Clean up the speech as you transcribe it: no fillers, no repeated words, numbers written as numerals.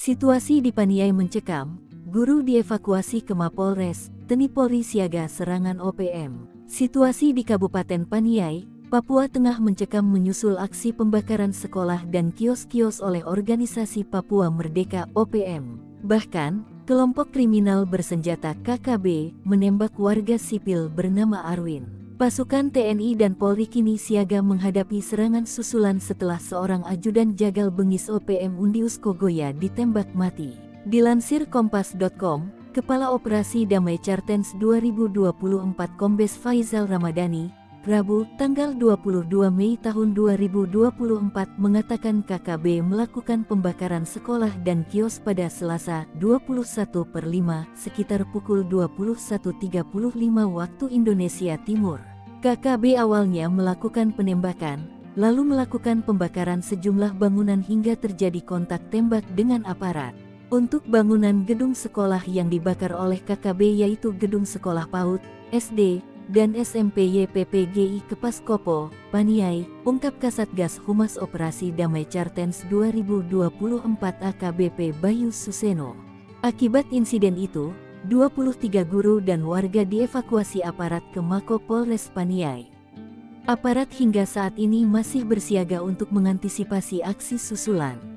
Situasi di Paniai mencekam, guru dievakuasi ke Mapolres, TNI Polri siaga serangan OPM. Situasi di Kabupaten Paniai, Papua Tengah mencekam menyusul aksi pembakaran sekolah dan kios-kios oleh organisasi Papua Merdeka OPM. Bahkan, kelompok kriminal bersenjata KKB menembak warga sipil bernama Arwin. Pasukan TNI dan Polri kini siaga menghadapi serangan susulan setelah seorang ajudan jagal bengis OPM Undius Kogoya ditembak mati. Dilansir Kompas.com, Kepala Operasi Damai Cartens 2024 Kombes Faizal Ramadhani, Rabu, tanggal 22 Mei tahun 2024 mengatakan KKB melakukan pembakaran sekolah dan kios pada Selasa 21/5 sekitar pukul 21.35 waktu Indonesia Timur. KKB awalnya melakukan penembakan, lalu melakukan pembakaran sejumlah bangunan hingga terjadi kontak tembak dengan aparat. Untuk bangunan gedung sekolah yang dibakar oleh KKB yaitu Gedung Sekolah PAUD, SD, dan SMP YPPGI Kepaskopo, Paniai, ungkap Kasatgas Humas Operasi Damai Cartens 2024 AKBP Bayu Suseno. Akibat insiden itu, 23 guru dan warga dievakuasi aparat ke Mako Polres Paniai. Aparat hingga saat ini masih bersiaga untuk mengantisipasi aksi susulan.